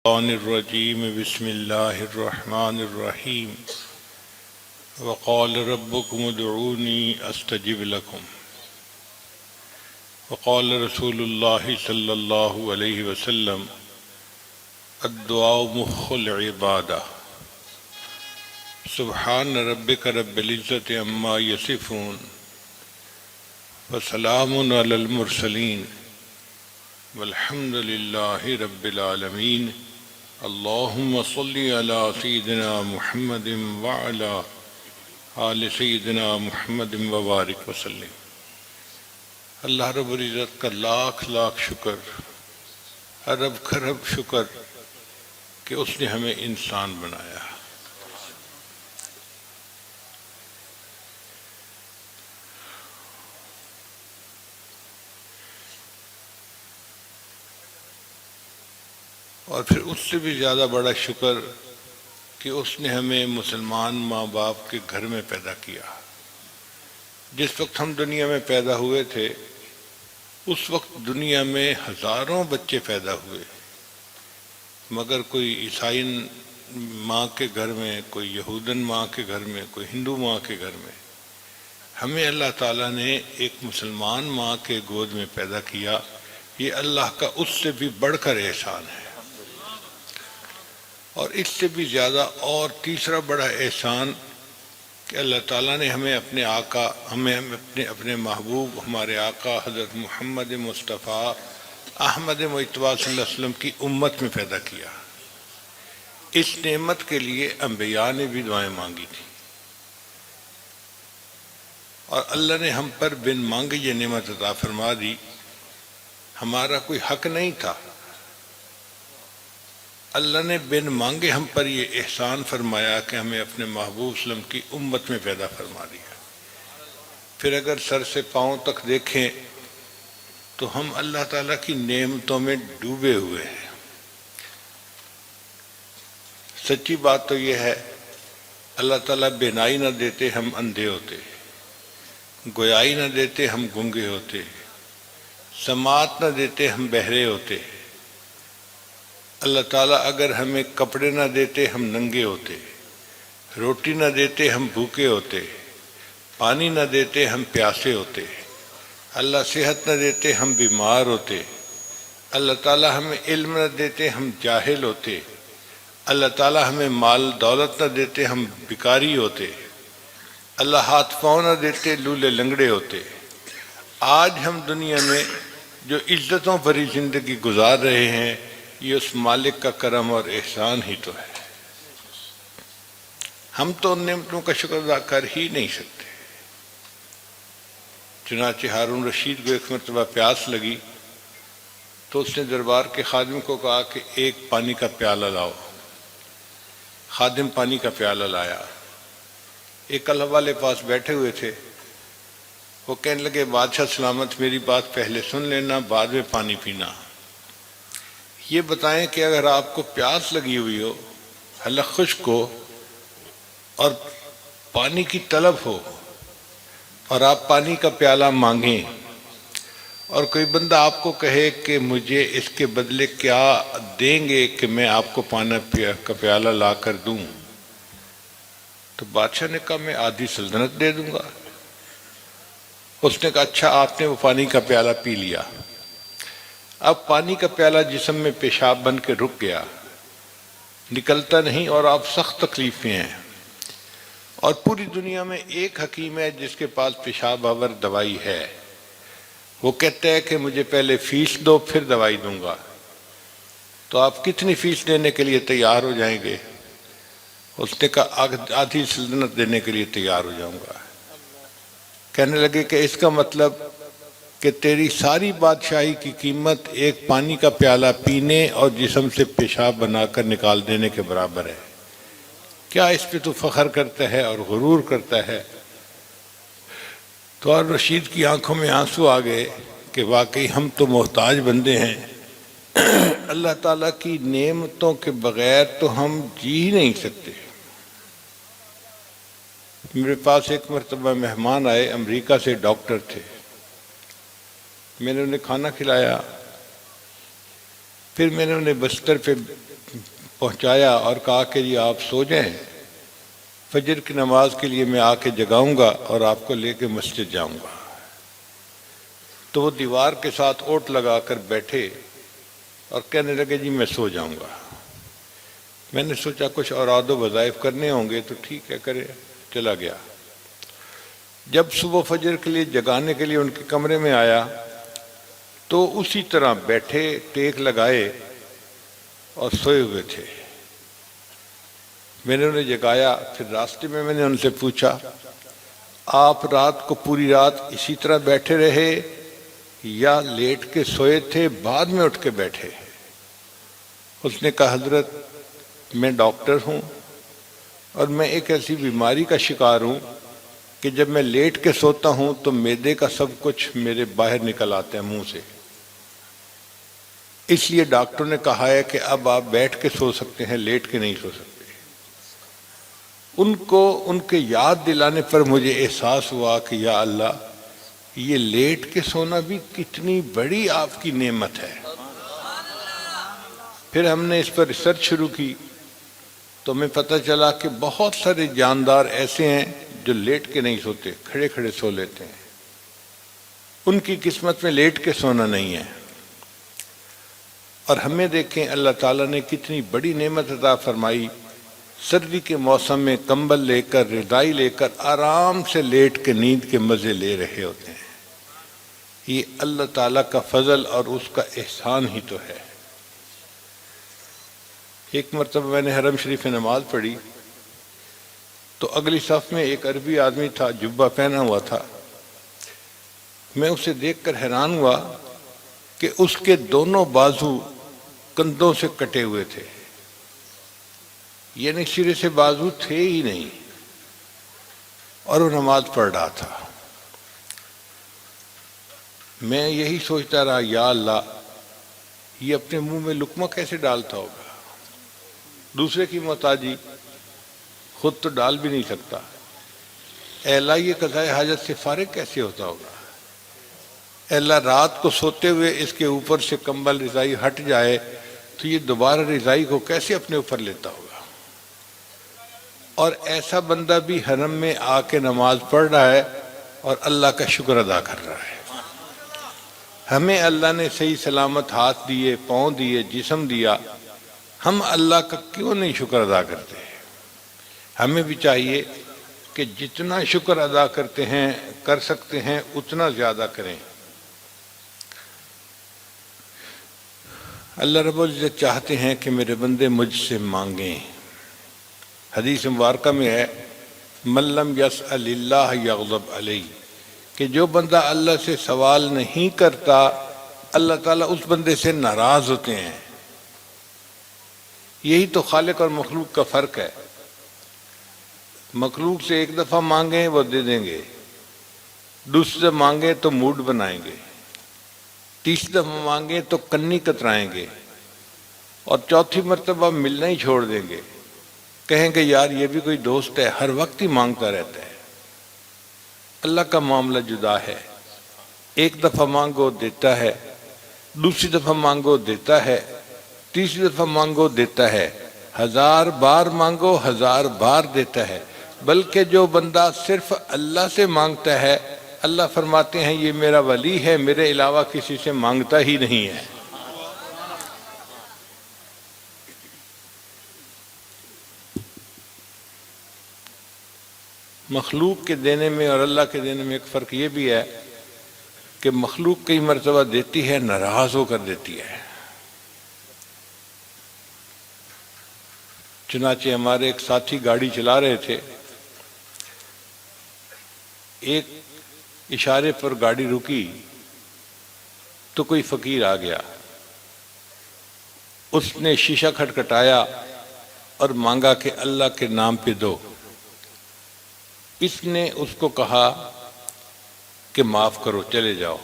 الشيطان الرجيم بسم الله الرحمن الرحيم وقال ربكم ادعوني استجب لكم وقال رسول الله صلى الله عليه وسلم الدعاء مخ العبادة سبحان ربك رب العزة عما يصفون وسلام على المرسلين والحمد لله رب العالمين اللهم صل على سيدنا محمد وعلى آل سيدنا محمد وبارك وسلم۔ اللہ رب العزت کا لاکھ لاکھ شکر، ارب خرب شکر کہ اس نے ہمیں انسان بنایا۔ اور پھر اس سے بھی زیادہ بڑا شکر کہ اس نے ہمیں مسلمان ماں باپ کے گھر میں پیدا کیا۔ جس وقت ہم دنیا میں پیدا ہوئے تھے اس وقت دنیا میں ہزاروں بچے پیدا ہوئے، مگر کوئی عیسائی ماں کے گھر میں، کوئی یہودن ماں کے گھر میں، کوئی ہندو ماں کے گھر میں، ہمیں اللہ تعالیٰ نے ایک مسلمان ماں کے گود میں پیدا کیا۔ یہ اللہ کا اس سے بھی بڑھ کر احسان ہے۔ اور اس سے بھی زیادہ اور تیسرا بڑا احسان کہ اللہ تعالیٰ نے ہمیں اپنے آقا، ہمیں اپنے محبوب، ہمارے آقا حضرت محمد مصطفیٰ احمد مجتبیٰ صلی اللہ علیہ وسلم کی امت میں پیدا کیا۔ اس نعمت کے لیے انبیاء نے بھی دعائیں مانگی تھیں، اور اللہ نے ہم پر بن مانگے یہ نعمت عطا فرما دی۔ ہمارا کوئی حق نہیں تھا، اللہ نے بن مانگے ہم پر یہ احسان فرمایا کہ ہمیں اپنے محبوب صلی اللہ علیہ وسلم کی امت میں پیدا فرما دیا۔ پھر اگر سر سے پاؤں تک دیکھیں تو ہم اللہ تعالیٰ کی نعمتوں میں ڈوبے ہوئے ہیں۔ سچی بات تو یہ ہے، اللہ تعالیٰ بینائی نہ دیتے ہم اندھے ہوتے، گویائی نہ دیتے ہم گنگے ہوتے، سماعت نہ دیتے ہم بہرے ہوتے۔ اللہ تعالیٰ اگر ہمیں کپڑے نہ دیتے ہم ننگے ہوتے، روٹی نہ دیتے ہم بھوکے ہوتے، پانی نہ دیتے ہم پیاسے ہوتے، اللہ صحت نہ دیتے ہم بیمار ہوتے، اللہ تعالیٰ ہمیں علم نہ دیتے ہم جاہل ہوتے، اللہ تعالیٰ ہمیں مال دولت نہ دیتے ہم بیکاری ہوتے، اللہ ہاتھ پاؤں نہ دیتے لولے لنگڑے ہوتے۔ آج ہم دنیا میں جو عزتوں بھری زندگی گزار رہے ہیں یہ اس مالک کا کرم اور احسان ہی تو ہے۔ ہم تو ان نعمتوں کا شکر ادا کر ہی نہیں سکتے۔ چنانچہ ہارون رشید کو ایک مرتبہ پیاس لگی تو اس نے دربار کے خادم کو کہا کہ ایک پانی کا پیالہ لاؤ۔ خادم پانی کا پیالہ لایا۔ ایک اللہ والے پاس بیٹھے ہوئے تھے، وہ کہنے لگے بادشاہ سلامت، میری بات پہلے سن لینا، بعد میں پانی پینا۔ یہ بتائیں کہ اگر آپ کو پیاس لگی ہوئی ہو، حلق خشک ہو اور پانی کی طلب ہو، اور آپ پانی کا پیالہ مانگیں، اور کوئی بندہ آپ کو کہے کہ مجھے اس کے بدلے کیا دیں گے کہ میں آپ کو پانی کا پیالہ لا کر دوں، تو بادشاہ نے کہا میں آدھی سلطنت دے دوں گا۔ اس نے کہا اچھا، آپ نے وہ پانی کا پیالہ پی لیا۔ اب پانی کا پیالہ جسم میں پیشاب بن کے رک گیا، نکلتا نہیں، اور آپ سخت تکلیف میں ہیں، اور پوری دنیا میں ایک حکیم ہے جس کے پاس پیشاب آور دوائی ہے۔ وہ کہتا ہے کہ مجھے پہلے فیس دو پھر دوائی دوں گا۔ تو آپ کتنی فیس دینے کے لیے تیار ہو جائیں گے؟ اس نے کہا آدھی سلطنت دینے کے لیے تیار ہو جاؤں گا۔ کہنے لگے کہ اس کا مطلب کہ تیری ساری بادشاہی کی قیمت ایک پانی کا پیالہ پینے اور جسم سے پیشاب بنا کر نکال دینے کے برابر ہے۔ کیا اس پہ تو فخر کرتا ہے اور غرور کرتا ہے؟ تو اور رشید کی آنکھوں میں آنسو آ گئے کہ واقعی ہم تو محتاج بندے ہیں، اللہ تعالیٰ کی نعمتوں کے بغیر تو ہم جی ہی نہیں سکتے۔ میرے پاس ایک مرتبہ مہمان آئے، امریکہ سے ڈاکٹر تھے، میں نے انہیں کھانا کھلایا، پھر میں نے انہیں بستر پہ پہنچایا اور کہا کہ جی آپ سو جائیں، فجر کی نماز کے لیے میں آ کے جگاؤں گا اور آپ کو لے کے مسجد جاؤں گا۔ تو وہ دیوار کے ساتھ اوٹ لگا کر بیٹھے اور کہنے لگے جی میں سو جاؤں گا۔ میں نے سوچا کچھ اوراد و وظائف کرنے ہوں گے تو ٹھیک ہے کرے، چلا گیا۔ جب صبح فجر کے لیے جگانے کے لیے ان کے کمرے میں آیا تو اسی طرح بیٹھے، ٹیک لگائے اور سوئے ہوئے تھے۔ میں نے انہیں جگایا، پھر راستے میں نے ان سے پوچھا آپ رات کو پوری رات اسی طرح بیٹھے رہے یا لیٹ کے سوئے تھے بعد میں اٹھ کے بیٹھے؟ اس نے کہا حضرت میں ڈاکٹر ہوں اور میں ایک ایسی بیماری کا شکار ہوں کہ جب میں لیٹ کے سوتا ہوں تو معدے کا سب کچھ میرے باہر نکل آتا ہے منہ سے، اس لیے ڈاکٹر نے کہا ہے کہ اب آپ بیٹھ کے سو سکتے ہیں، لیٹ کے نہیں سو سکتے۔ ان کو ان کے یاد دلانے پر مجھے احساس ہوا کہ یا اللہ یہ لیٹ کے سونا بھی کتنی بڑی آپ کی نعمت ہے۔ پھر ہم نے اس پر ریسرچ شروع کی تو ہمیں پتہ چلا کہ بہت سارے جاندار ایسے ہیں جو لیٹ کے نہیں سوتے، کھڑے کھڑے سو لیتے ہیں، ان کی قسمت میں لیٹ کے سونا نہیں ہے۔ اور ہمیں دیکھیں اللہ تعالیٰ نے کتنی بڑی نعمت عطا فرمائی، سردی کے موسم میں کمبل لے کر رضائی لے کر آرام سے لیٹ کے نیند کے مزے لے رہے ہوتے ہیں۔ یہ اللہ تعالیٰ کا فضل اور اس کا احسان ہی تو ہے۔ ایک مرتبہ میں نے حرم شریف میں نماز پڑھی تو اگلی صف میں ایک عربی آدمی تھا، جبہ پہنا ہوا تھا۔ میں اسے دیکھ کر حیران ہوا کہ اس کے دونوں بازو کندھوں سے کٹے ہوئے تھے، یعنی سرے سے بازو تھے ہی نہیں، اور وہ نماز پڑھ رہا تھا۔ میں یہی سوچتا رہا یا اللہ یہ اپنے منہ میں لقمہ کیسے ڈالتا ہوگا، دوسرے کی محتاجی خود تو ڈال بھی نہیں سکتا، اے اللہ یہ قضائے حاجت سے فارغ کیسے ہوتا ہوگا، اے اللہ رات کو سوتے ہوئے اس کے اوپر سے کمبل رضائی ہٹ جائے تو یہ دوبارہ رضائی کو کیسے اپنے اوپر لیتا ہوگا۔ اور ایسا بندہ بھی حرم میں آ کے نماز پڑھ رہا ہے اور اللہ کا شکر ادا کر رہا ہے۔ ہمیں اللہ نے صحیح سلامت ہاتھ دیے، پاؤں دیے، جسم دیا، ہم اللہ کا کیوں نہیں شکر ادا کرتے؟ ہمیں بھی چاہیے کہ جتنا شکر ادا کرتے ہیں کر سکتے ہیں اتنا زیادہ کریں۔ اللہ رب العزت چاہتے ہیں کہ میرے بندے مجھ سے مانگیں۔ حدیث مبارکہ میں ہے من لم یسأل اللہ یغضب علیہ، کہ جو بندہ اللہ سے سوال نہیں کرتا اللہ تعالیٰ اس بندے سے ناراض ہوتے ہیں۔ یہی تو خالق اور مخلوق کا فرق ہے۔ مخلوق سے ایک دفعہ مانگیں وہ دے دیں گے، دوسری دفعہ مانگیں تو موڈ بنائیں گے، تیسری دفعہ مانگیں تو کنی کترائیں گے، اور چوتھی مرتبہ ملنا ہی چھوڑ دیں گے، کہیں گے یار یہ بھی کوئی دوست ہے، ہر وقت ہی مانگتا رہتا ہے۔ اللہ کا معاملہ جدا ہے، ایک دفعہ مانگو دیتا ہے، دوسری دفعہ مانگو دیتا ہے، تیسری دفعہ مانگو دیتا ہے، 1000 بار مانگو 1000 بار دیتا ہے۔ بلکہ جو بندہ صرف اللہ سے مانگتا ہے اللہ فرماتے ہیں یہ میرا ولی ہے، میرے علاوہ کسی سے مانگتا ہی نہیں ہے۔ مخلوق کے دینے میں اور اللہ کے دینے میں ایک فرق یہ بھی ہے کہ مخلوق کئی مرتبہ دیتی ہے ناراض ہو کر دیتی ہے۔ چنانچہ ہمارے ایک ساتھی گاڑی چلا رہے تھے، ایک اشارے پر گاڑی رکی تو کوئی فقیر آ گیا، اس نے شیشہ کھٹکھٹایا اور مانگا کہ اللہ کے نام پہ دو۔ اس نے اس کو کہا کہ معاف کرو چلے جاؤ،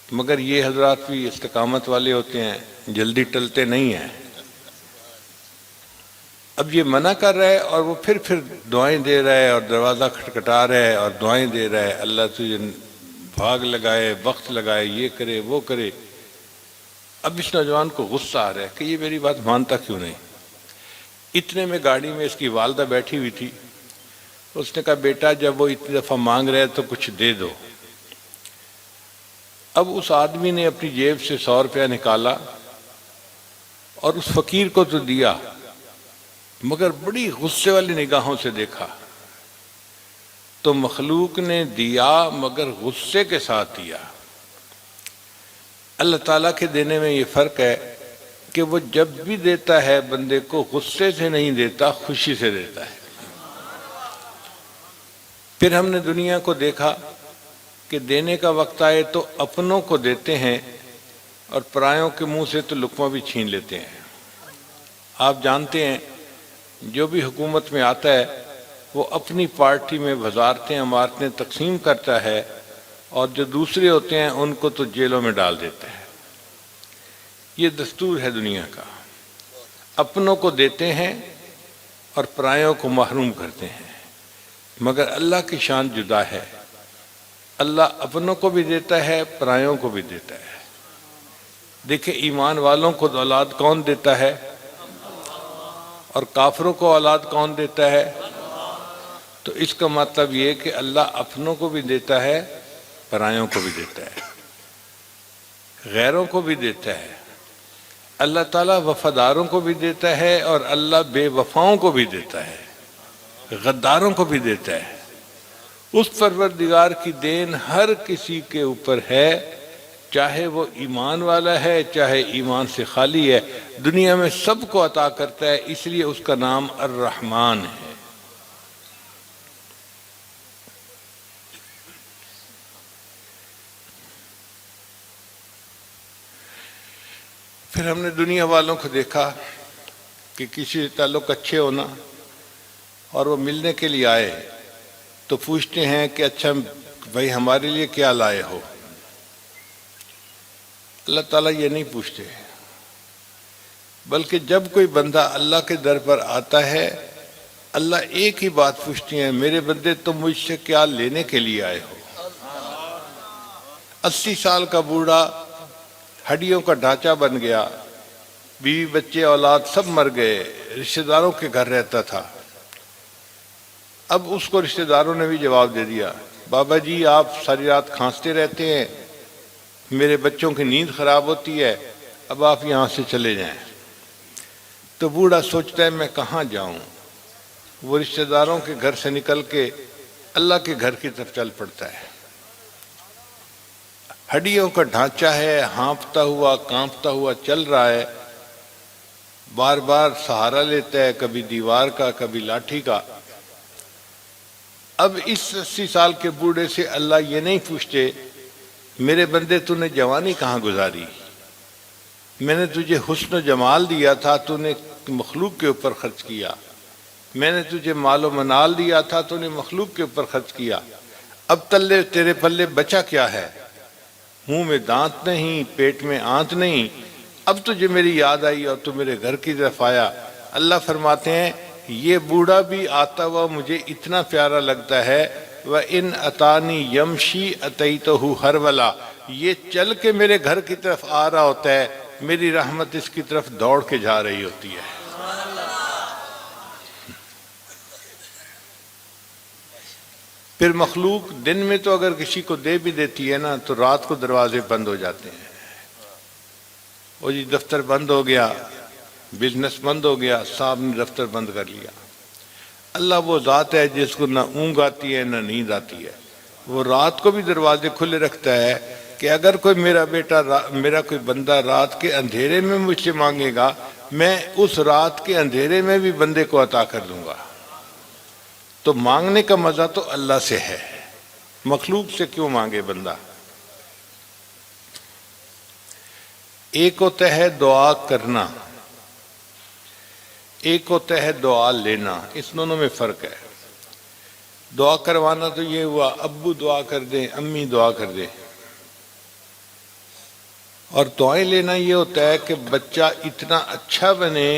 مگر یہ حضرات بھی استقامت والے ہوتے ہیں، جلدی ٹلتے نہیں ہیں۔ اب یہ منع کر رہا ہے اور وہ پھر دعائیں دے رہا ہے اور دروازہ کھٹکھٹا رہا ہے اور دعائیں دے رہا ہے، اللہ تجھے بھاگ لگائے، وقت لگائے، یہ کرے وہ کرے۔ اب اس نوجوان کو غصہ آ رہا ہے کہ یہ میری بات مانتا کیوں نہیں۔ اتنے میں گاڑی میں اس کی والدہ بیٹھی ہوئی تھی، اس نے کہا بیٹا جب وہ اتنی دفعہ مانگ رہے تو کچھ دے دو۔ اب اس آدمی نے اپنی جیب سے 100 روپیہ نکالا اور اس فقیر کو تو دیا، مگر بڑی غصے والی نگاہوں سے دیکھا، تو مخلوق نے دیا مگر غصے کے ساتھ دیا۔ اللہ تعالیٰ کے دینے میں یہ فرق ہے کہ وہ جب بھی دیتا ہے بندے کو غصے سے نہیں دیتا، خوشی سے دیتا ہے۔ پھر ہم نے دنیا کو دیکھا کہ دینے کا وقت آئے تو اپنوں کو دیتے ہیں اور پرایوں کے منہ سے تو لقمہ بھی چھین لیتے ہیں۔ آپ جانتے ہیں جو بھی حکومت میں آتا ہے وہ اپنی پارٹی میں وزارتیں عمارتیں تقسیم کرتا ہے، اور جو دوسرے ہوتے ہیں ان کو تو جیلوں میں ڈال دیتا ہے۔ یہ دستور ہے دنیا کا، اپنوں کو دیتے ہیں اور پرایوں کو محروم کرتے ہیں۔ مگر اللہ کی شان جدا ہے، اللہ اپنوں کو بھی دیتا ہے، پرایوں کو بھی دیتا ہے۔ دیکھیں ایمان والوں کو اولاد کون دیتا ہے اور کافروں کو اولاد کون دیتا ہے؟ تو اس کا مطلب یہ کہ اللہ اپنوں کو بھی دیتا ہے، پرایوں کو بھی دیتا ہے، غیروں کو بھی دیتا ہے۔ اللہ تعالیٰ وفاداروں کو بھی دیتا ہے اور اللہ بے وفاؤں کو بھی دیتا ہے، غداروں کو بھی دیتا ہے۔ اس پروردگار کی دین ہر کسی کے اوپر ہے، چاہے وہ ایمان والا ہے چاہے ایمان سے خالی ہے، دنیا میں سب کو عطا کرتا ہے، اس لیے اس کا نام الرحمن ہے۔ پھر ہم نے دنیا والوں کو دیکھا کہ کسی سے تعلق اچھے ہونا اور وہ ملنے کے لیے آئے تو پوچھتے ہیں کہ اچھا بھائی ہمارے لیے کیا لائے ہو۔ اللہ تعالیٰ یہ نہیں پوچھتے، بلکہ جب کوئی بندہ اللہ کے در پر آتا ہے اللہ ایک ہی بات پوچھتی ہیں، میرے بندے تم مجھ سے کیا لینے کے لیے آئے ہو؟ 80 سال کا بوڑھا ہڈیوں کا ڈھانچہ بن گیا، بیوی بچے اولاد سب مر گئے، رشتہ داروں کے گھر رہتا تھا۔ اب اس کو رشتہ داروں نے بھی جواب دے دیا، بابا جی آپ ساری رات کھانستے رہتے ہیں، میرے بچوں کی نیند خراب ہوتی ہے، اب آپ یہاں سے چلے جائیں۔ تو بوڑھا سوچتا ہے میں کہاں جاؤں، وہ رشتہ داروں کے گھر سے نکل کے اللہ کے گھر کی طرف چل پڑتا ہے۔ ہڈیوں کا ڈھانچہ ہے، ہانپتا ہوا کانپتا ہوا چل رہا ہے، بار بار سہارا لیتا ہے، کبھی دیوار کا کبھی لاٹھی کا۔ اب اس 80 سال کے بوڑھے سے اللہ یہ نہیں پوچھتے میرے بندے تو نے جوانی کہاں گزاری، میں نے تجھے حسن و جمال دیا تھا تو نے مخلوق کے اوپر خرچ کیا، میں نے تجھے مال و منال دیا تھا تو نے مخلوق کے اوپر خرچ کیا، اب تلے تیرے پلے بچا کیا ہے؟ منہ میں دانت نہیں، پیٹ میں آنت نہیں، اب تجھے میری یاد آئی اور تو میرے گھر کی طرف آیا۔ اللہ فرماتے ہیں یہ بوڑھا بھی آتا ہوا مجھے اتنا پیارا لگتا ہے، وَإِنْ أَتَانِي يَمْشِي أَتَيْتُهُ هَرْوَلًا، یہ چل کے میرے گھر کی طرف آ رہا ہوتا ہے، میری رحمت اس کی طرف دوڑ کے جا رہی ہوتی ہے۔ پھر مخلوق دن میں تو اگر کسی کو دے بھی دیتی ہے نا تو رات کو دروازے بند ہو جاتے ہیں، وہ جی دفتر بند ہو گیا، بزنس بند ہو گیا، صاحب نے دفتر بند کر لیا۔ اللہ وہ ذات ہے جس کو نہ اونگ آتی ہے نہ نیند آتی ہے، وہ رات کو بھی دروازے کھلے رکھتا ہے کہ اگر کوئی میرا کوئی بندہ رات کے اندھیرے میں مجھ سے مانگے گا میں اس رات کے اندھیرے میں بھی بندے کو عطا کر دوں گا۔ تو مانگنے کا مزہ تو اللہ سے ہے، مخلوق سے کیوں مانگے بندہ؟ ایک ہوتا ہے دعا کرنا، ایک ہوتا ہے دعا لینا، اس دونوں میں فرق ہے۔ دعا کروانا تو یہ ہوا ابو دعا کر دیں، امی دعا کر دیں، اور دعائیں لینا یہ ہوتا ہے کہ بچہ اتنا اچھا بنے،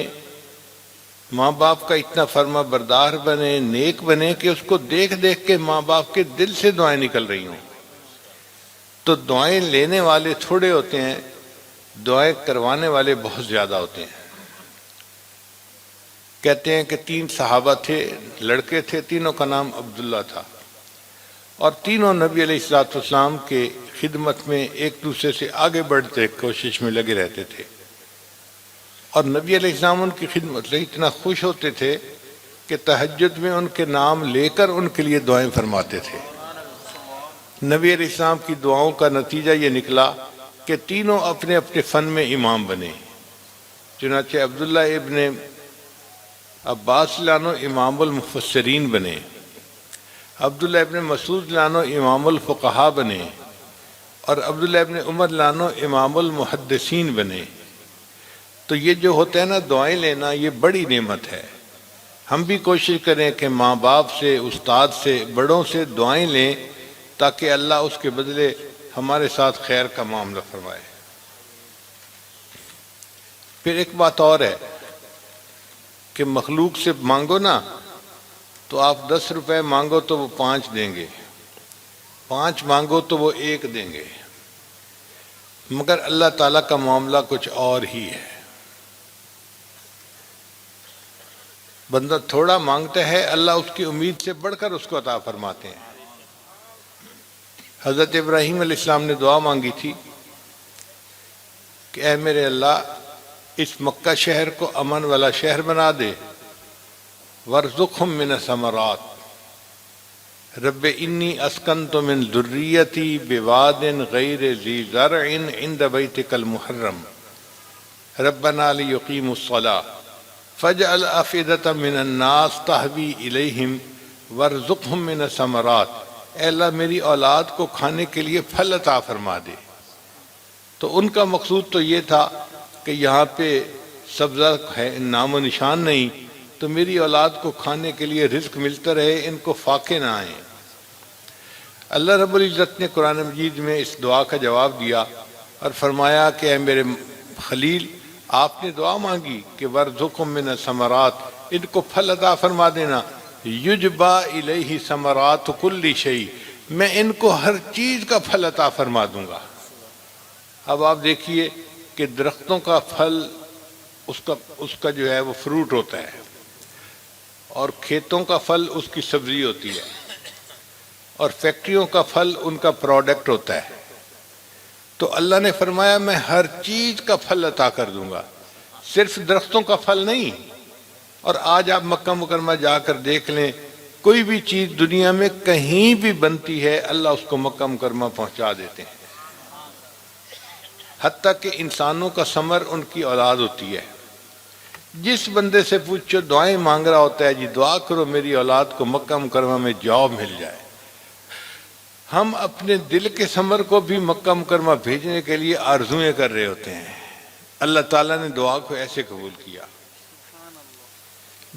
ماں باپ کا اتنا فرما بردار بنے، نیک بنے کہ اس کو دیکھ دیکھ کے ماں باپ کے دل سے دعائیں نکل رہی ہوں۔ تو دعائیں لینے والے تھوڑے ہوتے ہیں، دعائیں کروانے والے بہت زیادہ ہوتے ہیں۔ کہتے ہیں کہ 3 صحابہ تھے، لڑکے تھے، تینوں کا نام عبداللہ تھا، اور تینوں نبی علیہ السلام کے خدمت میں ایک دوسرے سے آگے بڑھتے کوشش میں لگے رہتے تھے، اور نبی علیہ السلام ان کی خدمت سے اتنا خوش ہوتے تھے کہ تہجد میں ان کے نام لے کر ان کے لیے دعائیں فرماتے تھے۔ نبی علیہ السلام کی دعاؤں کا نتیجہ یہ نکلا کہ تینوں اپنے اپنے فن میں امام بنے۔ چنانچہ عبداللہ ابن عباس لانو امام المفسرین بنے، عبداللہ ابن مسعود لانو امام الفقہاء بنے، اور عبداللہ ابن عمر لانو امام المحدثین بنے۔ تو یہ جو ہوتا ہے نا دعائیں لینا، یہ بڑی نعمت ہے۔ ہم بھی کوشش کریں کہ ماں باپ سے، استاد سے، بڑوں سے دعائیں لیں تاکہ اللہ اس کے بدلے ہمارے ساتھ خیر کا معاملہ فرمائے۔ پھر ایک بات اور ہے کہ مخلوق سے مانگو نا تو آپ 10 روپے مانگو تو وہ 5 دیں گے، 5 مانگو تو وہ 1 دیں گے، مگر اللہ تعالیٰ کا معاملہ کچھ اور ہی ہے۔ بندہ تھوڑا مانگتا ہے، اللہ اس کی امید سے بڑھ کر اس کو عطا فرماتے ہیں۔ حضرت ابراہیم علیہ السلام نے دعا مانگی تھی کہ اے میرے اللہ اس مکہ شہر کو امن والا شہر بنا دے، وارزقہم من الثمرات، رب انی اسکنت من ذریتی بواد غیر ذی زرع عند بیتک المحرم ربنا لیقیموا الصلاۃ فاجعل افئدة من الناس تہوی الیہم وارزقہم من الثمرات، اے اللہ میری اولاد کو کھانے کے لیے پھل عطا فرما دے۔ تو ان کا مقصود تو یہ تھا کہ یہاں پہ سبزہ ہے، نام و نشان نہیں، تو میری اولاد کو کھانے کے لیے رزق ملتا رہے، ان کو فاقے نہ آئیں۔ اللہ رب العزت نے قرآن مجید میں اس دعا کا جواب دیا اور فرمایا کہ اے میرے خلیل، آپ نے دعا مانگی کہ وارزقہم من الثمرات، ان کو پھل عطا فرما دینا، یجبا الیہ ثمرات کل شیء، میں ان کو ہر چیز کا پھل عطا فرما دوں گا۔ اب آپ دیکھیے کہ درختوں کا پھل اس کا جو ہے وہ فروٹ ہوتا ہے، اور کھیتوں کا پھل اس کی سبزی ہوتی ہے، اور فیکٹریوں کا پھل ان کا پروڈکٹ ہوتا ہے۔ تو اللہ نے فرمایا میں ہر چیز کا پھل عطا کر دوں گا، صرف درختوں کا پھل نہیں۔ اور آج آپ مکہ مکرمہ جا کر دیکھ لیں، کوئی بھی چیز دنیا میں کہیں بھی بنتی ہے، اللہ اس کو مکہ مکرمہ پہنچا دیتے ہیں۔ حتیٰ کہ انسانوں کا ثمر ان کی اولاد ہوتی ہے۔ جس بندے سے پوچھو دعائیں مانگ رہا ہوتا ہے، جی دعا کرو میری اولاد کو مکہ مکرمہ میں جاب مل جائے۔ ہم اپنے دل کے ثمر کو بھی مکہ مکرمہ بھیجنے کے لیے آرزویں کر رہے ہوتے ہیں۔ اللہ تعالیٰ نے دعا کو ایسے قبول کیا۔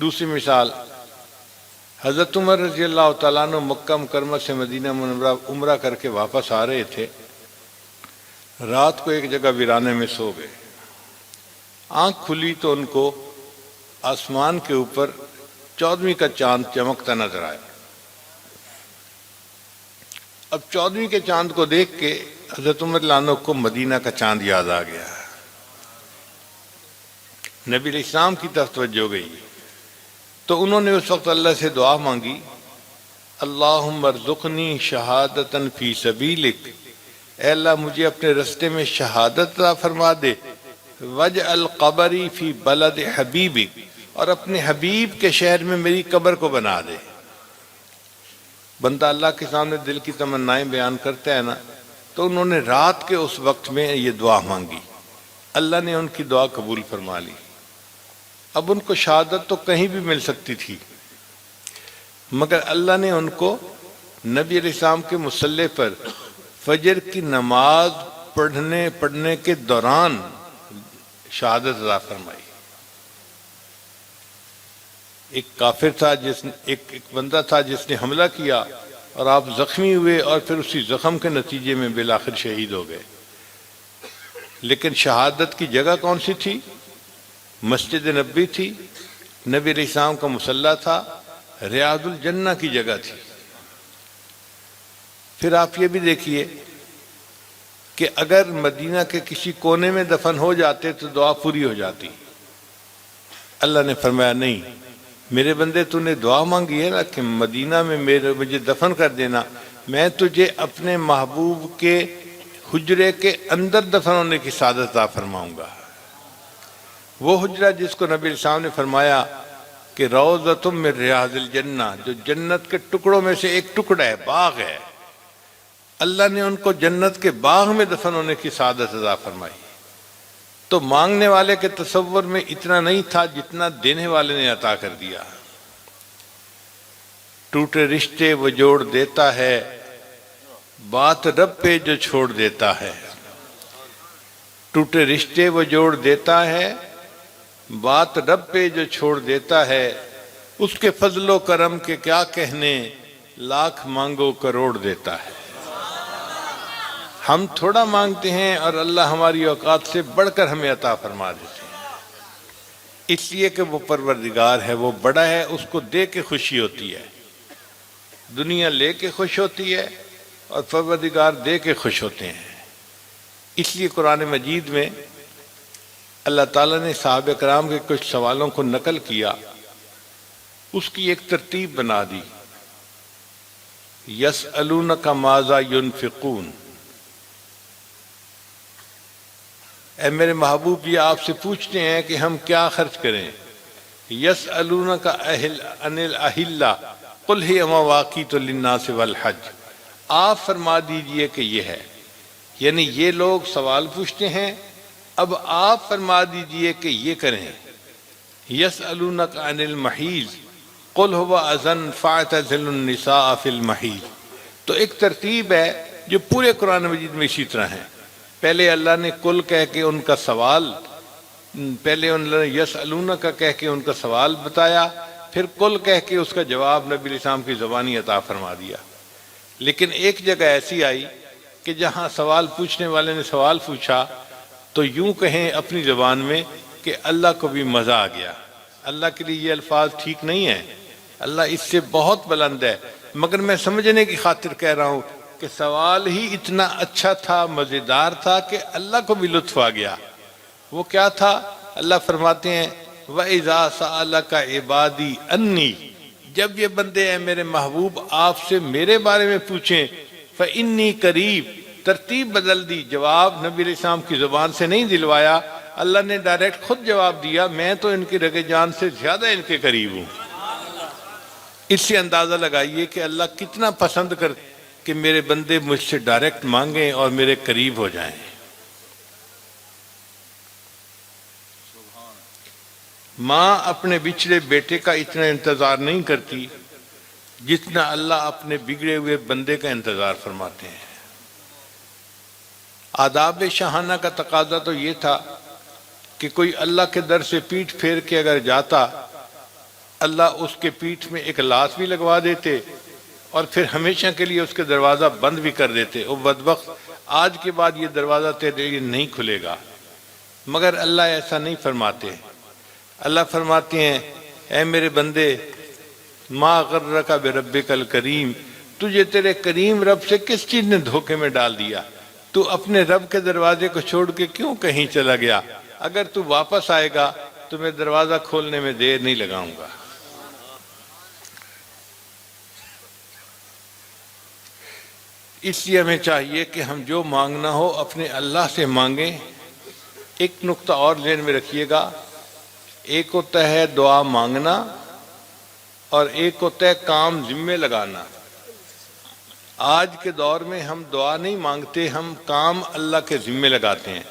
دوسری مثال، حضرت عمر رضی اللہ تعالیٰ عنہ مکہ مکرمہ سے مدینہ منورہ عمرہ کر کے واپس آ رہے تھے، رات کو ایک جگہ ویرانے میں سو گئے۔ آنکھ کھلی تو ان کو آسمان کے اوپر 14ویں کا چاند چمکتا نظر آیا۔ اب 14ویں کے چاند کو دیکھ کے حضرت عمر لانو کو مدینہ کا چاند یاد آ گیا، نبی علیہ السلام کی طرف توجہ گئی، تو انہوں نے اس وقت اللہ سے دعا مانگی، اللہم ارزقنی شہادتاً فی سبیلک، اے اللہ مجھے اپنے رستے میں شہادت عطا فرما دے، وجعل قبری فی بلد حبیبک، اور اپنے حبیب کے شہر میں میری قبر کو بنا دے۔ بندہ اللہ کے سامنے دل کی تمنائیں بیان کرتا ہے نا، تو انہوں نے رات کے اس وقت میں یہ دعا مانگی، اللہ نے ان کی دعا قبول فرما لی۔ اب ان کو شہادت تو کہیں بھی مل سکتی تھی، مگر اللہ نے ان کو نبی علیہ السلام کے مصلی پر فجر کی نماز پڑھنے کے دوران شہادت عطا فرمائی۔ ایک کافر تھا، ایک بندہ تھا جس نے حملہ کیا اور آپ زخمی ہوئے، اور پھر اسی زخم کے نتیجے میں بالآخر شہید ہو گئے۔ لیکن شہادت کی جگہ کون سی تھی؟ مسجد نبی تھی، نبی علیہ السلام کا مصلی تھا، ریاض الجنہ کی جگہ تھی۔ پھر آپ یہ بھی دیکھیے کہ اگر مدینہ کے کسی کونے میں دفن ہو جاتے تو دعا پوری ہو جاتی۔ اللہ نے فرمایا نہیں، میرے بندے تو نے دعا مانگی ہے نا کہ مدینہ میں مجھے دفن کر دینا، میں تجھے اپنے محبوب کے حجرے کے اندر دفن ہونے کی سعادت عطا فرماؤں گا۔ وہ حجرہ جس کو نبی السلام نے فرمایا کہ روضۃ من ریاض الجنہ، جو جنت کے ٹکڑوں میں سے ایک ٹکڑا ہے، باغ ہے، اللہ نے ان کو جنت کے باغ میں دفن ہونے کی سعادت عطا فرمائی۔ تو مانگنے والے کے تصور میں اتنا نہیں تھا جتنا دینے والے نے عطا کر دیا۔ ٹوٹے رشتے وہ جوڑ دیتا ہے، بات رب پہ جو چھوڑ دیتا ہے۔ ٹوٹے رشتے وہ جوڑ دیتا ہے، بات رب پہ جو چھوڑ دیتا ہے، اس کے فضل و کرم کے کیا کہنے، لاکھ مانگو کروڑ دیتا ہے۔ ہم تھوڑا مانگتے ہیں اور اللہ ہماری اوقات سے بڑھ کر ہمیں عطا فرما دیتے ہیں، اس لیے کہ وہ پروردگار ہے، وہ بڑا ہے، اس کو دے کے خوشی ہوتی ہے۔ دنیا لے کے خوش ہوتی ہے اور پروردگار دے کے خوش ہوتے ہیں۔ اس لیے قرآن مجید میں اللہ تعالیٰ نے صحابہ کرام کے کچھ سوالوں کو نقل کیا، اس کی ایک ترتیب بنا دی۔ یسألونک ماذا ینفقون، اے میرے محبوب یہ آپ سے پوچھتے ہیں کہ ہم کیا خرچ کریں۔ یسألونک عن الاہلہ قل ہی مواقیت للناس والحج، آپ فرما دیجئے کہ یہ ہے، یعنی یہ لوگ سوال پوچھتے ہیں، اب آپ فرما دیجئے کہ یہ کریں۔ یسألونک عن المحیض قل هو اذن فاعتزلوا النساء فی المحیض۔ تو ایک ترتیب ہے جو پورے قرآن مجید میں اسی طرح ہے۔ پہلے اللہ نے کل کہہ کے ان کا سوال، پہلے اللہ نے یسألونک کہہ کے ان کا سوال بتایا، پھر کل کہہ کے اس کا جواب نبی علیہ السلام کی زبانی عطا فرما دیا۔ لیکن ایک جگہ ایسی آئی کہ جہاں سوال پوچھنے والے نے سوال پوچھا تو یوں کہیں اپنی زبان میں کہ اللہ کو بھی مزہ آ گیا۔ اللہ کے لیے یہ الفاظ ٹھیک نہیں ہیں، اللہ اس سے بہت بلند ہے، مگر میں سمجھنے کی خاطر کہہ رہا ہوں کہ سوال ہی اتنا اچھا تھا، مزیدار تھا کہ اللہ کو بھی لطف آ گیا۔ وہ کیا تھا؟ اللہ فرماتے ہیں وَإِذَا سَأَلَكَ عِبَادِي أَنِّي، جب یہ بندے ہیں میرے محبوب آپ سے میرے بارے میں پوچھیں، فَإِنِّي قریب، ترتیب بدل دی، جواب نبی علیہ السلام کی زبان سے نہیں دلوایا، اللہ نے ڈائریکٹ خود جواب دیا، میں تو ان کی رگ جان سے زیادہ ان کے قریب ہوں۔ اس سے اندازہ لگائیے کہ اللہ کتنا پسند کرتے کہ میرے بندے مجھ سے ڈائریکٹ مانگیں اور میرے قریب ہو جائیں۔ ماں اپنے بچھڑے بیٹے کا اتنا انتظار نہیں کرتی جتنا اللہ اپنے بگڑے ہوئے بندے کا انتظار فرماتے ہیں۔ آداب شاہانہ کا تقاضا تو یہ تھا کہ کوئی اللہ کے در سے پیٹھ پھیر کے اگر جاتا، اللہ اس کے پیٹھ میں ایک لاش بھی لگوا دیتے اور پھر ہمیشہ کے لیے اس کے دروازہ بند بھی کر دیتے، او بدبخت آج کے بعد یہ دروازہ تیرے لیے نہیں کھلے گا۔ مگر اللہ ایسا نہیں فرماتے۔ اللہ فرماتے ہیں اے میرے بندے ما غرک بربک الکریم، تجھے تیرے کریم رب سے کس چیز نے دھوکے میں ڈال دیا؟ تو اپنے رب کے دروازے کو چھوڑ کے کیوں کہیں چلا گیا؟ اگر تو واپس آئے گا تو میں دروازہ کھولنے میں دیر نہیں لگاؤں گا۔ اس لیے ہمیں چاہیے کہ ہم جو مانگنا ہو اپنے اللہ سے مانگیں۔ ایک نقطہ اور ذہن میں رکھیے گا، ایک ہوتا ہے دعا مانگنا اور ایک ہوتا ہے کام ذمے لگانا۔ آج کے دور میں ہم دعا نہیں مانگتے، ہم کام اللہ کے ذمے لگاتے ہیں۔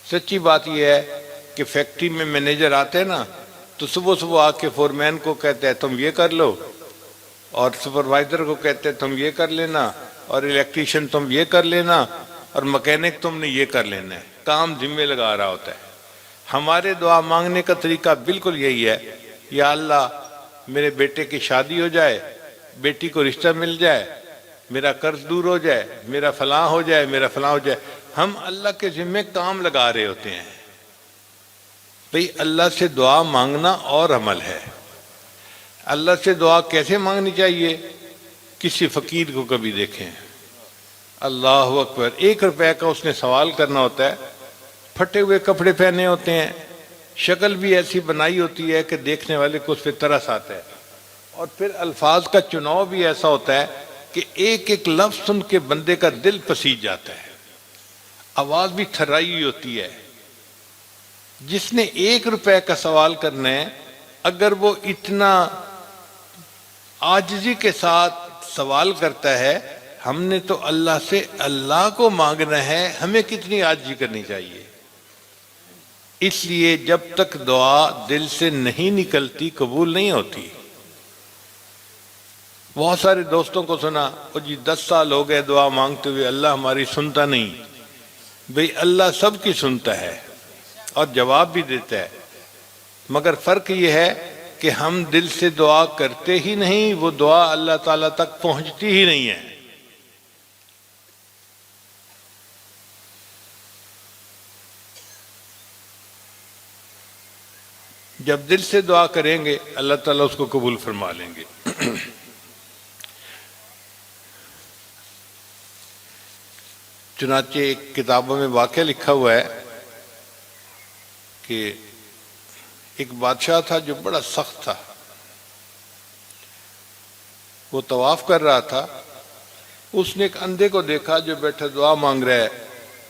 سچی بات یہ ہے کہ فیکٹری میں مینیجر آتے ہیں نا تو صبح صبح آ کے فورمین کو کہتے ہیں تم یہ کر لو، اور سپروائزر کو کہتے ہیں تم یہ کر لینا، اور الیکٹریشین تم یہ کر لینا، اور مکینک تم نے یہ کر لینا ہے، کام ذمے لگا رہا ہوتا ہے۔ ہمارے دعا مانگنے کا طریقہ بالکل یہی ہے، یا اللہ میرے بیٹے کی شادی ہو جائے، بیٹی کو رشتہ مل جائے، میرا قرض دور ہو جائے، میرا فلاں ہو جائے، میرا فلاں ہو جائے۔ ہم اللہ کے ذمے کام لگا رہے ہوتے ہیں۔ بھئی اللہ سے دعا مانگنا اور عمل ہے۔ اللہ سے دعا کیسے مانگنی چاہیے؟ کسی فقیر کو کبھی دیکھیں، اللہ اکبر، 1 روپے کا اس نے سوال کرنا ہوتا ہے، پھٹے ہوئے کپڑے پہنے ہوتے ہیں، شکل بھی ایسی بنائی ہوتی ہے کہ دیکھنے والے کو اس پہ ترس آتا ہے، اور پھر الفاظ کا چناؤ بھی ایسا ہوتا ہے کہ ایک ایک لفظ سن کے بندے کا دل پسیج جاتا ہے، آواز بھی تھرائی ہوئی ہوتی ہے۔ جس نے 1 روپے کا سوال کرنا ہے، اگر وہ اتنا عاجزی کے ساتھ سوال کرتا ہے، ہم نے تو اللہ سے اللہ کو مانگنا ہے، ہمیں کتنی عاجزی کرنی چاہیے۔ اس لیے جب تک دعا دل سے نہیں نکلتی قبول نہیں ہوتی۔ بہت سارے دوستوں کو سنا، او جی 10 سال ہو گئے دعا مانگتے ہوئے، اللہ ہماری سنتا نہیں۔ بھئی اللہ سب کی سنتا ہے اور جواب بھی دیتا ہے، مگر فرق یہ ہے کہ ہم دل سے دعا کرتے ہی نہیں، وہ دعا اللہ تعالیٰ تک پہنچتی ہی نہیں ہے۔ جب دل سے دعا کریں گے اللہ تعالیٰ اس کو قبول فرما لیں گے۔ چنانچہ ایک کتابوں میں واقعہ لکھا ہوا ہے کہ ایک بادشاہ تھا جو بڑا سخت تھا، وہ طواف کر رہا تھا، اس نے ایک اندھے کو دیکھا جو بیٹھا دعا مانگ رہا ہے،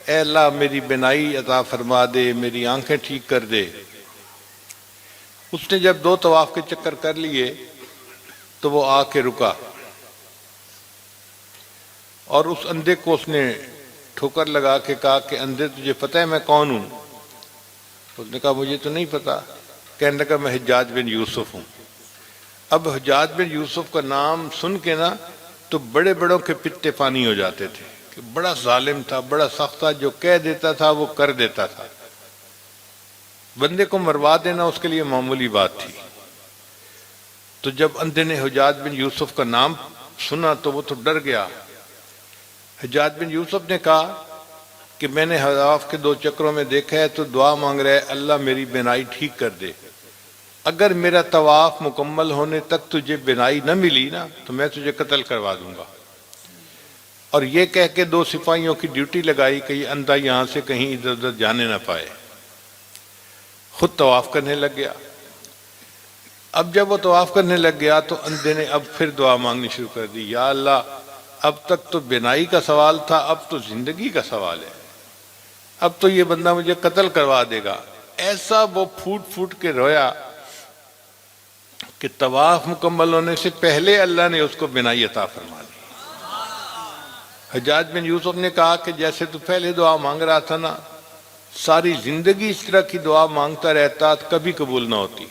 اے اللہ میری بینائی عطا فرما دے، میری آنکھیں ٹھیک کر دے۔ اس نے جب 2 طواف کے چکر کر لیے تو وہ آ کے رکا، اور اس اندھے کو اس نے ٹھوکر لگا کے کہا کہ اندھے تجھے پتہ ہے میں کون ہوں؟ اس نے کہا مجھے تو نہیں پتا۔ کہنے لگا میں حجاج بن یوسف ہوں۔ اب حجاج بن یوسف کا نام سن کے نا تو بڑے بڑوں کے پتے پانی ہو جاتے تھے کہ بڑا ظالم تھا، بڑا سخت تھا، جو کہہ دیتا تھا وہ کر دیتا تھا۔ بندے کو مروا دینا اس کے لیے معمولی بات تھی۔ تو جب اندھے نے حجاج بن یوسف کا نام سنا تو وہ تو ڈر گیا۔ حجاج بن یوسف نے کہا کہ میں نے طواف کے 2 چکروں میں دیکھا ہے تو دعا مانگ رہا ہے اللہ میری بینائی ٹھیک کر دے، اگر میرا طواف مکمل ہونے تک تجھے بینائی نہ ملی نا تو میں تجھے قتل کروا دوں گا۔ اور یہ کہہ کے 2 سپاہیوں کی ڈیوٹی لگائی کہ یہ اندھا یہاں سے کہیں ادھر ادھر جانے نہ پائے، خود طواف کرنے لگ گیا۔ اب جب وہ طواف کرنے لگ گیا تو اندھے نے اب پھر دعا مانگنی شروع کر دی، یا اللہ اب تک تو بینائی کا سوال تھا، اب تو زندگی کا سوال ہے، اب تو یہ بندہ مجھے قتل کروا دے گا۔ ایسا وہ پھوٹ پھوٹ کے رویا کہ طواف مکمل ہونے سے پہلے اللہ نے اس کو بینائی عطا فرما دی۔ حجاج بن یوسف نے کہا کہ جیسے تو پہلے دعا مانگ رہا تھا نا، ساری زندگی اس طرح کی دعا مانگتا رہتا کبھی قبول نہ ہوتی،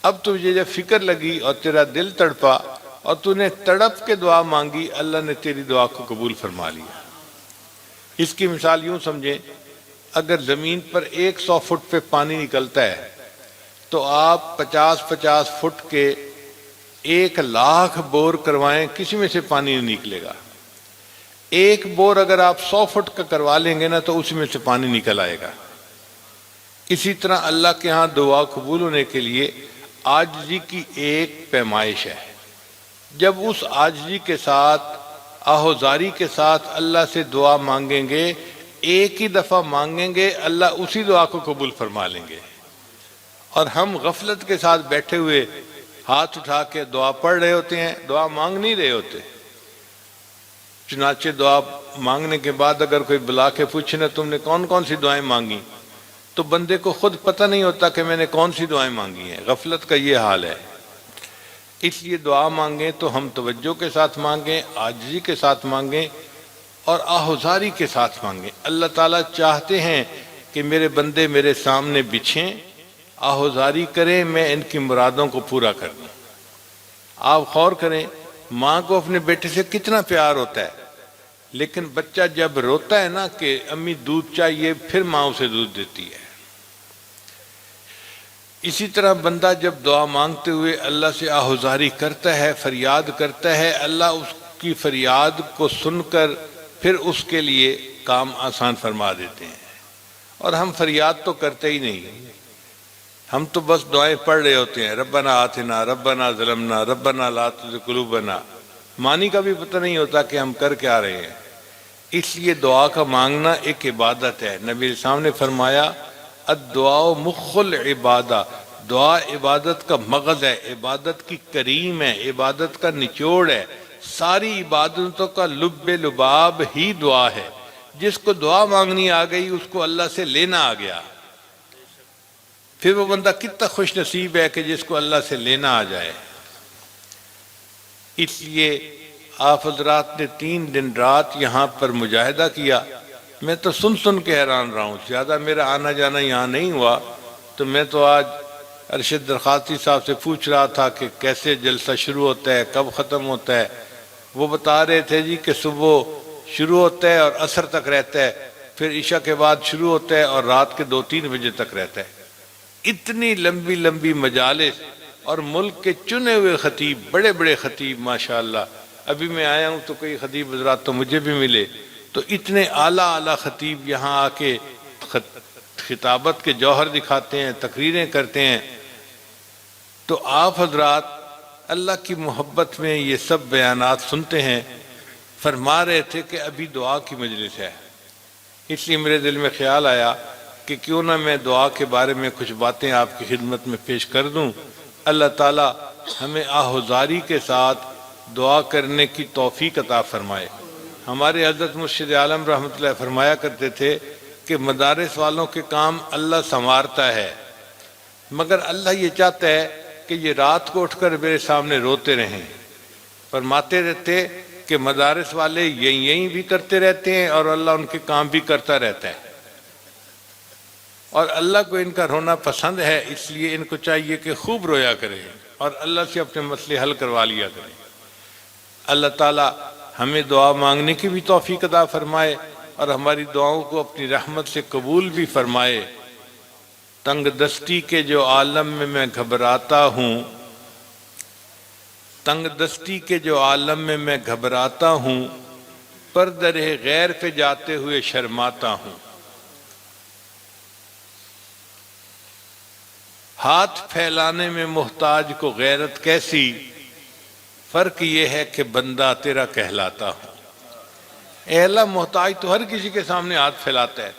اب تجھے جب فکر لگی اور تیرا دل تڑپا اور تو نے تڑپ کے دعا مانگی، اللہ نے تیری دعا کو قبول فرما لیا۔ اس کی مثال یوں سمجھیں، اگر زمین پر 100 فٹ پہ پانی نکلتا ہے تو آپ 50-50 فٹ کے 1,00,000 بور کروائیں، کسی میں سے پانی نہیں نکلے گا۔ ایک بور اگر آپ 100 فٹ کا کروا لیں گے نا تو اس میں سے پانی نکل آئے گا۔ اسی طرح اللہ کے ہاں دعا قبول ہونے کے لیے عاجزی کی ایک پیمائش ہے۔ جب اس عاجزی کے ساتھ، آہوزاری کے ساتھ اللہ سے دعا مانگیں گے، ایک ہی دفعہ مانگیں گے، اللہ اسی دعا کو قبول فرما لیں گے۔ اور ہم غفلت کے ساتھ بیٹھے ہوئے ہاتھ اٹھا کے دعا پڑھ رہے ہوتے ہیں، دعا مانگ نہیں رہے ہوتے۔ چنانچہ دعا مانگنے کے بعد اگر کوئی بلا کے پوچھے نا تم نے کون کون سی دعائیں مانگی، تو بندے کو خود پتہ نہیں ہوتا کہ میں نے کون سی دعائیں مانگی ہیں۔ غفلت کا یہ حال ہے۔ اس لیے دعا مانگیں تو ہم توجہ کے ساتھ مانگیں، عاجزی کے ساتھ مانگیں اور آہوزاری کے ساتھ مانگیں۔ اللہ تعالیٰ چاہتے ہیں کہ میرے بندے میرے سامنے بچھیں، آہوزاری کریں، میں ان کی مرادوں کو پورا کر دوں۔ آپ غور کریں، ماں کو اپنے بیٹے سے کتنا پیار ہوتا ہے، لیکن بچہ جب روتا ہے نا کہ امی دودھ چاہیے، پھر ماں اسے دودھ دیتی ہے۔ اسی طرح بندہ جب دعا مانگتے ہوئے اللہ سے آہوزاری کرتا ہے، فریاد کرتا ہے، اللہ اس کی فریاد کو سن کر پھر اس کے لیے کام آسان فرما دیتے ہیں۔ اور ہم فریاد تو کرتے ہی نہیں، ہم تو بس دعائیں پڑھ رہے ہوتے ہیں، ربنا آتنا، ربنا ظلمنا، ربنا لا تزغ قلوبنا۔ معنی کا بھی پتہ نہیں ہوتا کہ ہم کر کے آ رہے ہیں۔ اس لیے دعا کا مانگنا ایک عبادت ہے۔ نبی اسلام نے فرمایا الدعاء مخ العبادہ، دعا عبادت کا مغز ہے، عبادت کی کریم ہے، عبادت کا نچوڑ ہے، ساری عبادتوں کا لب لباب ہی دعا ہے۔ جس کو دعا مانگنی آ گئی اس کو اللہ سے لینا آ گیا۔ پھر وہ بندہ کتنا خوش نصیب ہے کہ جس کو اللہ سے لینا آ جائے۔ اس لیے آپ حضرات نے 3 دن رات یہاں پر مجاہدہ کیا۔ میں تو سن کے حیران رہا ہوں، زیادہ میرا آنا جانا یہاں نہیں ہوا، تو میں تو آج ارشد درخاستی صاحب سے پوچھ رہا تھا کہ کیسے جلسہ شروع ہوتا ہے، کب ختم ہوتا ہے۔ وہ بتا رہے تھے جی کہ صبح شروع ہوتا ہے اور عصر تک رہتا ہے، پھر عشاء کے بعد شروع ہوتا ہے اور رات کے 2-3 بجے تک رہتا ہے۔ اتنی لمبی لمبی مجالس، اور ملک کے چنے ہوئے خطیب، بڑے بڑے خطیب ماشاءاللہ۔ ابھی میں آیا ہوں تو کئی خطیب حضرات تو مجھے بھی ملے، تو اتنے اعلیٰ اعلیٰ خطیب یہاں آ کے خطابت کے جوہر دکھاتے ہیں، تقریریں کرتے ہیں۔ تو آپ حضرات اللہ کی محبت میں یہ سب بیانات سنتے ہیں۔ فرما رہے تھے کہ ابھی دعا کی مجلس ہے، اس لیے میرے دل میں خیال آیا کہ کیوں نہ میں دعا کے بارے میں کچھ باتیں آپ کی خدمت میں پیش کر دوں۔ اللہ تعالی ہمیں آہوزاری کے ساتھ دعا کرنے کی توفیق عطا فرمائے۔ ہمارے حضرت مرشد عالم رحمۃ اللہ فرمایا کرتے تھے کہ مدارس والوں کے کام اللہ سنوارتا ہے، مگر اللہ یہ چاہتا ہے کہ یہ رات کو اٹھ کر میرے سامنے روتے رہیں۔ فرماتے رہتے کہ مدارس والے یہیں بھی کرتے رہتے ہیں اور اللہ ان کے کام بھی کرتا رہتا ہے، اور اللہ کو ان کا رونا پسند ہے، اس لیے ان کو چاہیے کہ خوب رویا کریں اور اللہ سے اپنے مسئلے حل کروا لیا کریں۔ اللہ تعالی ہمیں دعا مانگنے کی بھی توفیق عطا فرمائے اور ہماری دعاؤں کو اپنی رحمت سے قبول بھی فرمائے۔ تنگ دستی کے جو عالم میں گھبراتا ہوں، تنگ دستی کے جو عالم میں گھبراتا ہوں، پر در غیر پہ جاتے ہوئے شرماتا ہوں۔ ہاتھ پھیلانے میں محتاج کو غیرت کیسی، فرق یہ ہے کہ بندہ تیرا کہلاتا ہوں۔ اے اللہ، محتاج تو ہر کسی کے سامنے ہاتھ پھیلاتا ہے،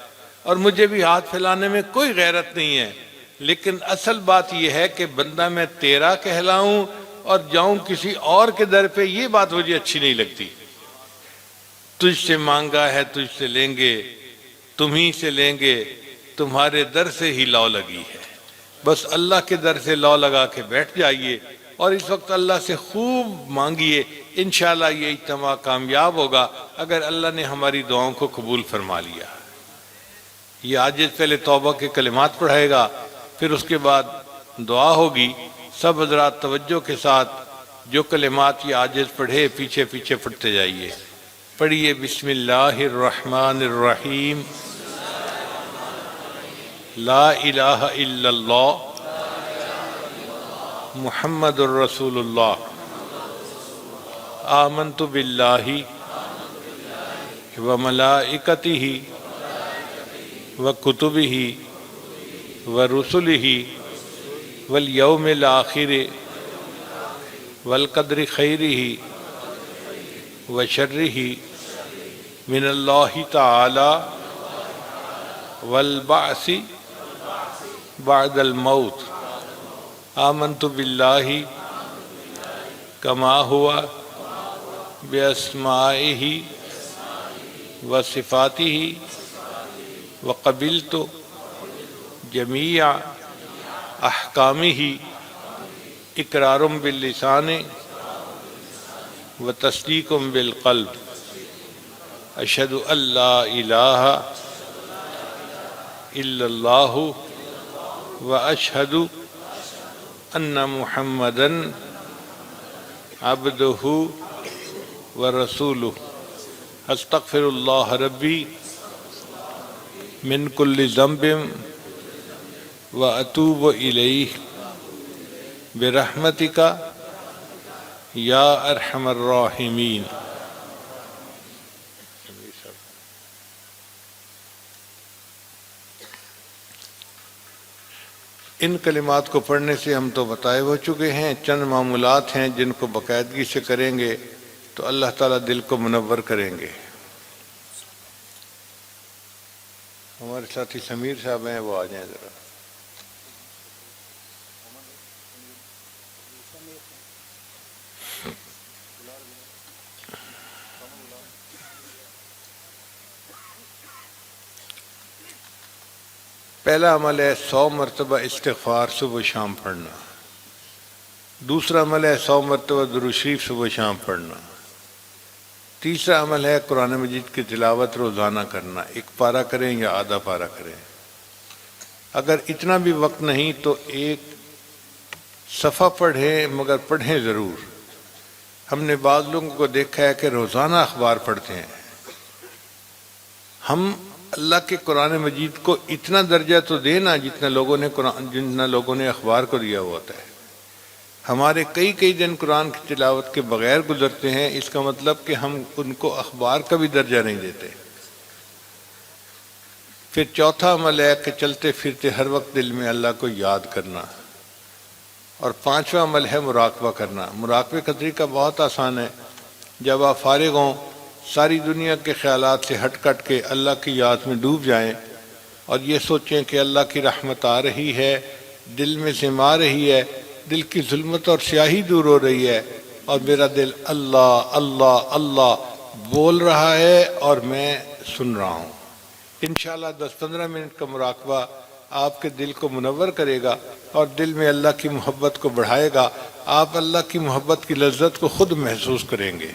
اور مجھے بھی ہاتھ پھیلانے میں کوئی غیرت نہیں ہے، لیکن اصل بات یہ ہے کہ بندہ میں تیرا کہلاؤں اور جاؤں کسی اور کے در پہ، یہ بات مجھے اچھی نہیں لگتی۔ تجھ سے مانگا ہے تجھ سے لیں گے، تمہیں سے لیں گے، تمہارے در سے ہی لو لگی ہے۔ بس اللہ کے در سے لو لگا کے بیٹھ جائیے اور اس وقت اللہ سے خوب مانگیے، انشاءاللہ یہ اجتماع کامیاب ہوگا اگر اللہ نے ہماری دعاؤں کو قبول فرما لیا۔ یہ عاجز پہلے توبہ کے کلمات پڑھائے گا، پھر اس کے بعد دعا ہوگی۔ سب حضرات توجہ کے ساتھ جو کلمات یہ عاجز پڑھے پیچھے پیچھے پڑھتے جائیے۔ پڑھیے بسم اللہ الرحمن الرحیم، لا الہ الا اللہ محمد الرسول اللہ، آمنت باللہ وملائکتہ وکتبہ ورسلہ والیوم الآخر والقدر خیرہ وشرہ من اللہ تعالی والبعث بعد الموت، آمنت باللہ کما ہوا باسمائہ وصفاتہ وقبلت جمیع احکامہ اقرار باللسان وتصدیق بالقلب، اشہد ان لا الہ الا اللہ واشہد ان محمدً عبدہ ورسولہ، استغفر اللہ ربی من کل ذنب واتوب الیہ برحمتک یا ارحم الراحمین۔ ان کلمات کو پڑھنے سے ہم تو بتائے ہو چکے ہیں، چند معمولات ہیں جن کو باقاعدگی سے کریں گے تو اللہ تعالیٰ دل کو منور کریں گے۔ ہمارے ساتھی سمیر صاحب ہیں، وہ آ جائیں ذرا. پہلا عمل ہے 100 مرتبہ استغفار صبح و شام پڑھنا. دوسرا عمل ہے 100 مرتبہ درود شریف صبح و شام پڑھنا. تیسرا عمل ہے قرآن مجید کی تلاوت روزانہ کرنا، 1 پارہ کریں یا آدھا پارہ کریں. اگر اتنا بھی وقت نہیں تو 1 صفحہ پڑھیں، مگر پڑھیں ضرور. ہم نے بعض لوگوں کو دیکھا ہے کہ روزانہ اخبار پڑھتے ہیں. ہم اللہ کے قرآن مجید کو اتنا درجہ تو دینا جتنا لوگوں نے اخبار کو دیا ہوا ہوتا ہے. ہمارے کئی دن قرآن کی تلاوت کے بغیر گزرتے ہیں، اس کا مطلب کہ ہم ان کو اخبار کا بھی درجہ نہیں دیتے. پھر چوتھا عمل ہے کہ چلتے پھرتے ہر وقت دل میں اللہ کو یاد کرنا. اور پانچواں عمل ہے مراقبہ کرنا. مراقبے کا طریقہ بہت آسان ہے. جب آپ فارغ ہوں، ساری دنیا کے خیالات سے ہٹ کے اللہ کی یاد میں ڈوب جائیں اور یہ سوچیں کہ اللہ کی رحمت آ رہی ہے، دل میں سما رہی ہے، دل کی ظلمت اور سیاہی دور ہو رہی ہے، اور میرا دل اللہ اللہ اللہ بول رہا ہے اور میں سن رہا ہوں. انشاءاللہ 10-15 منٹ کا مراقبہ آپ کے دل کو منور کرے گا اور دل میں اللہ کی محبت کو بڑھائے گا. آپ اللہ کی محبت کی لذت کو خود محسوس کریں گے.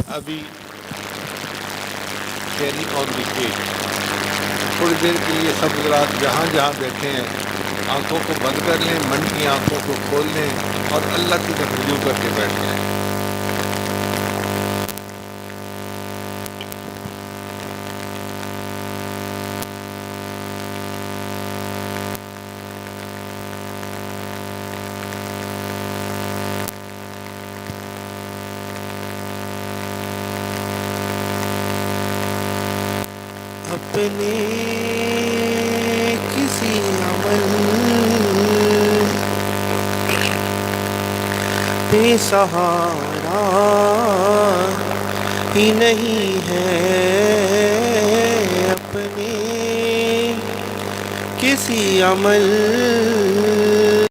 ابھی کیری آن دی کیک، تھوڑی دیر کے لیے سب حضرات جہاں جہاں بیٹھے ہیں آنکھوں کو بند کر لیں، من کی آنکھوں کو کھول لیں اور اللہ کی طرف رجوع کر کے بیٹھ جائیں. اپنے کسی عمل بے سہارا ہی نہیں ہے، اپنے کسی عمل